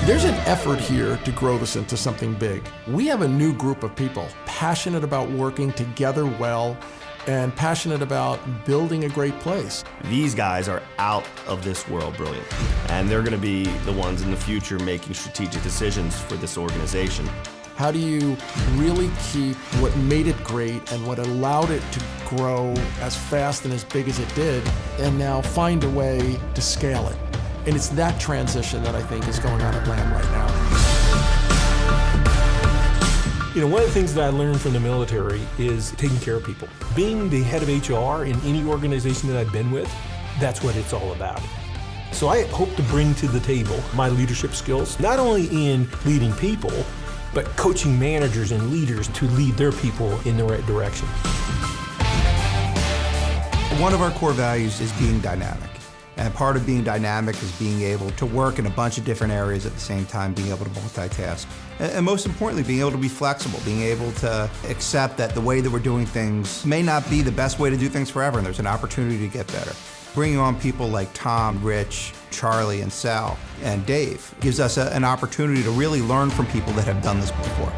There's an effort here to grow this into something big. We have a new group of people passionate about working together well and passionate about building a great place. These guys are out of this world brilliant, and they're going to be the ones in the future making strategic decisions for this organization. How do you really keep what made it great and what allowed it to grow as fast and as big as it did, and now find a way to scale it? And it's that transition that I think is going on at Lamb right now. You know, one of the things that I learned from the military is taking care of people. Being the head of HR in any organization that I've been with, that's what it's all about. So I hope to bring to the table my leadership skills, not only in leading people, but coaching managers and leaders to lead their people in the right direction. One of our core values is being dynamic. And part of being dynamic is being able to work in a bunch of different areas at the same time, being able to multitask. And most importantly, being able to be flexible, being able to accept that the way that we're doing things may not be the best way to do things forever, and there's an opportunity to get better. Bringing on people like Tom, Rich, Charlie, and Sal, and Dave gives us an opportunity to really learn from people that have done this before.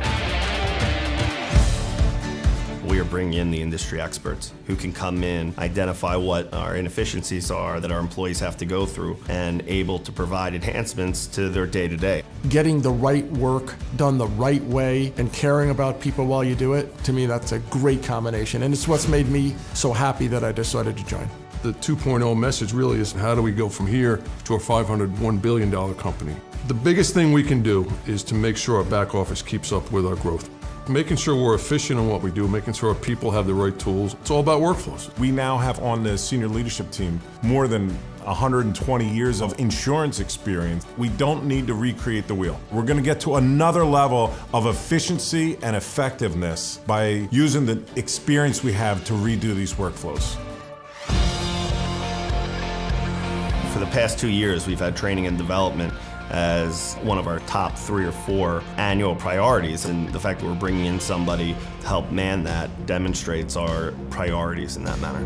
We are bringing in the industry experts who can come in, identify what our inefficiencies are that our employees have to go through, and able to provide enhancements to their day-to-day. Getting the right work done the right way and caring about people while you do it, to me that's a great combination, and it's what's made me so happy that I decided to join. The 2.0 message really is how do we go from here to a $501 billion company. The biggest thing we can do is to make sure our back office keeps up with our growth. Making sure we're efficient in what we do, making sure our people have the right tools. It's all about workflows. We now have on the senior leadership team more than 120 years of insurance experience. We don't need to recreate the wheel. We're going to get to another level of efficiency and effectiveness by using the experience we have to redo these workflows. For the past 2 years, we've had training and development as one of our top 3 or 4 annual priorities, and the fact that we're bringing in somebody to help man that demonstrates our priorities in that manner.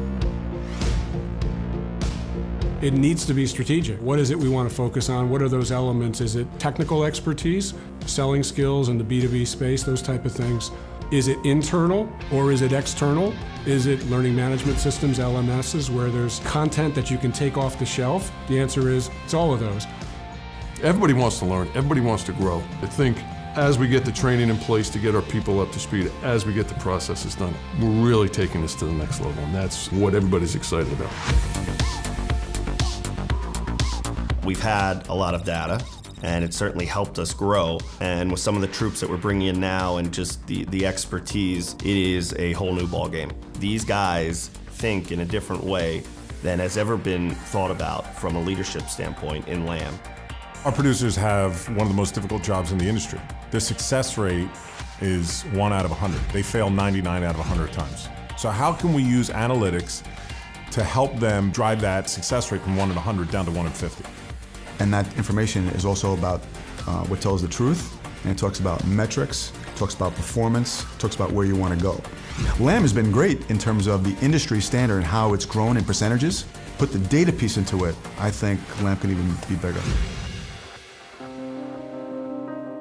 It needs to be strategic. What is it we want to focus on? What are those elements? Is it technical expertise, selling skills in the B2B space, those type of things? Is it internal or is it external? Is it learning management systems, LMSs, where there's content that you can take off the shelf? The answer is, it's all of those. Everybody wants to learn, everybody wants to grow. I think as we get the training in place to get our people up to speed, as we get the processes done, we're really taking this to the next level, and that's what everybody's excited about. We've had a lot of data, and it's certainly helped us grow. And with some of the troops that we're bringing in now and just the expertise, it is a whole new ballgame. These guys think in a different way than has ever been thought about from a leadership standpoint in Lamb. Our producers have one of the most difficult jobs in the industry. Their success rate is 1 out of 100. They fail 99 out of 100 times. So how can we use analytics to help them drive that success rate from 1 in 100 down to 1 in 50? And that information is also about what tells the truth, and it talks about metrics, talks about performance, talks about where you want to go. Lamb has been great in terms of the industry standard and how it's grown in percentages. Put the data piece into it, I think Lamb can even be bigger.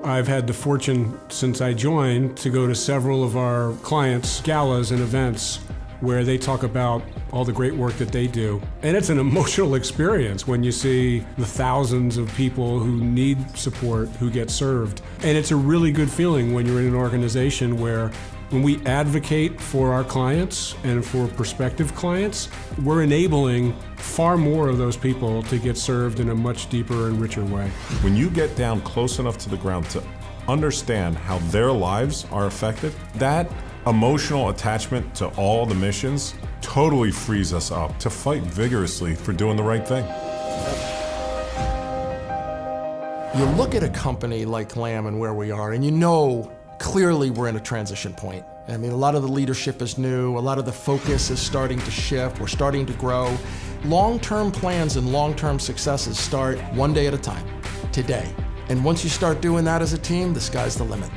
I've had the fortune since I joined to go to several of our clients' galas and events where they talk about all the great work that they do. And it's an emotional experience when you see the thousands of people who need support, who get served. And it's a really good feeling when you're in an organization where when we advocate for our clients and for prospective clients, we're enabling far more of those people to get served in a much deeper and richer way. When you get down close enough to the ground to understand how their lives are affected, that emotional attachment to all the missions totally frees us up to fight vigorously for doing the right thing. You look at a company like Lamb and where we are, and you know clearly we're in a transition point. I mean, a lot of the leadership is new, a lot of the focus is starting to shift, we're starting to grow. Long-term plans and long-term successes start one day at a time, today. And once you start doing that as a team, the sky's the limit.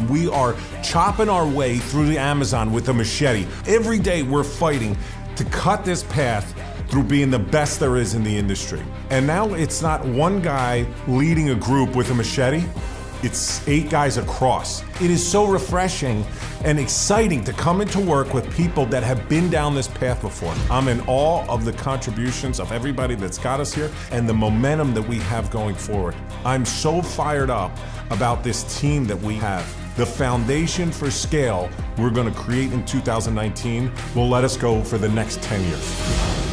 We are chopping our way through the Amazon with a machete. Every day we're fighting to cut this path through being the best there is in the industry. And now it's not one guy leading a group with a machete, it's 8 guys across. It is so refreshing and exciting to come into work with people that have been down this path before. I'm in awe of the contributions of everybody that's got us here and the momentum that we have going forward. I'm so fired up about this team that we have. The foundation for scale we're going to create in 2019 will let us go for the next 10 years.